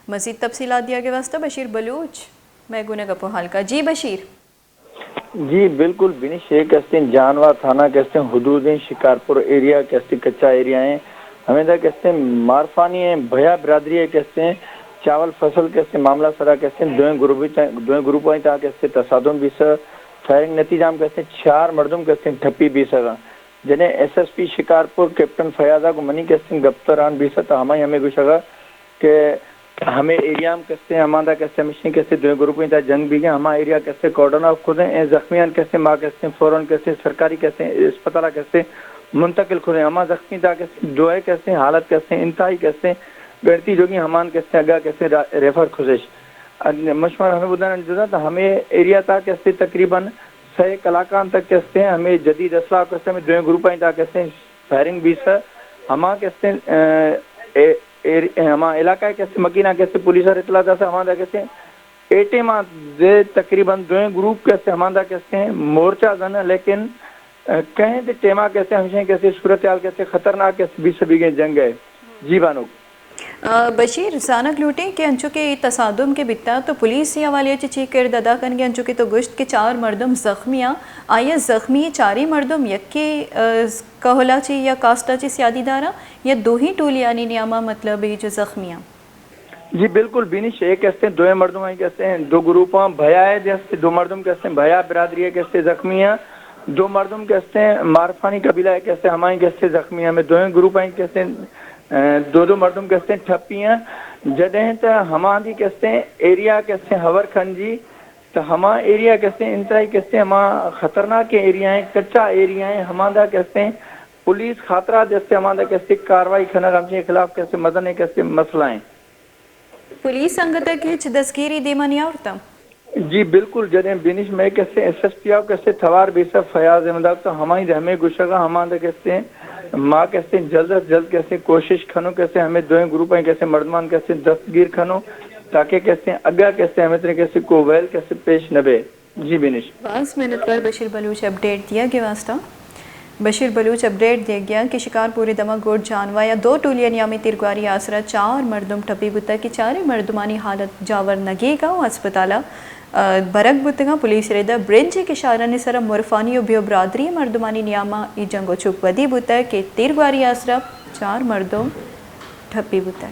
मज़ीद तफसीलात दिया के वास्ते बशीर बलूच मैगुना का पोहाल का। जी बशीर। जी बिल्कुल बिनी शेख कहते हैं जानवा थाना कहते हैं हदूद शिकारपुर एरिया कहते कच्चा एरिया है हमें कहते हैं मारफानी है भया बिरादरी है कहते हैं चावल फसल कहते मामला सरा कहते हैं दो ग्रुप कहते तसादुम भी फायरिंग नतीजा में कहते हैं 4 मर्दुम कहते हैं ठप्पी भी सका जिन्हें एसएसपी शिकारपुर कैप्टन फयाजा को मनी कहते हैं गफ्तरान भी सका हमें गुशगा कि हमें एरिया में कहते हैं हमारा कहते मिशन कहते दो ग्रुप जंग भी गए हमारा एरिया कहते कॉर्डन ऑफ खुद हैं जख्मियान कहते माँ कहते हैं फौरन कहते सरकारी कहते हैं अस्पताल कहते मुंतकिल खुद हमारा जख्मी था कहते जो है कहते हालत कहते इंतहाई कहते गणती जोगी हमान कहते अगा कहते रेफर खुशिश मशवरा हमें बुधाना जुदा तो हमें एरिया था कहते तकरीबन 6 कलाकान तक कहते हैं हमें जदीद असला कहते हैं दो ग्रुप था कहते फायरिंग भी सर हमारा कहते हमारा इलाका कैसे मकीना कैसे पुलिस और इतला जैसे हमारा कैसे एटे माह तकरीबन 2 ग्रुप कैसे हमारा कैसे मोर्चा गन लेकिन कहें तो टेमा कैसे हमेशा कैसे सूरत हाल कैसे खतरनाक कैसे बीस सभी के जंग है। जी बानो बशीर सानक लूटे के अंचु के तसादुम के बिता तो पुलिस या वाले चीख कर ददा कन के अंचु के तो गुश्त के 4 मर्दम जख्मियाँ आया जख्मी 4 मर्दम यक्के कहोला ची या कास्टा ची सियादीदारा या 2 ही टोलियानी नियामा मतलब ये जो जख्मियाँ। जी बिल्कुल बिनिश एक कहते हैं 2 मर्दम कहते हैं 2 ग्रुप भया है जैसे 2 मर्दम कहते हैं भया बिरादरी है कहते जख्मियाँ 2 मर्दम कहते हैं मारफानी कबीला है कहते हमारी कहते जख्मियाँ में 2 ग्रुप कहते हैं 2 मर्दम कहते हैं ठप्पियाँ जगह तो हमारी कहते हैं एरिया कहते हैं हवर खंजी तो हमारा एरिया कहते हैं इंतहाई कहते हैं हमारा खतरनाक एरिया है कच्चा एरिया है हमारा कहते हैं पुलिस खातरा जैसे हमारा कैसे कार्रवाई खनर हमसे खिलाफ कैसे मदन है कैसे मसला है पुलिस संगत के दस्कीरी देमनिया औरता। जी बिल्कुल जदे बिनिश में कैसे एसएसपी कैसे थवार बेसा फयाज अहमद तो हमारी हमें गुशगा हमारा कहते हैं माँ कहते हैं जल्द से जल्द कैसे कोशिश खनो कैसे हमें 2 ग्रुप हैं कैसे मर्दमान कैसे दस्तगीर खनो ताकि कैसे अगा कैसे हमें कैसे कोवैल कैसे पेश नबे। जी बिनिश 5 मिनट पर बशीर बलूच अपडेट दिया के वास्ता। बशीर बलूच अपडेट दे गया कि शिकारपुरी दमागोट जानवा या 2 टोलियन यामी तिरगवारी आसरा 4 मर्दम टपी बुता की 4 मर्दमानी हालत जावर नगेगा अस्पताला बरक बुतगा पुलिस रेदा ब्रिंज के इशारा ने सरा मुरफानी उभ्यो बरादरी मर्दमानी नियामा ई जंगो चुप वदी बुता के तिरगवारी आसरा 4 मर्दम ठप्पी बुता।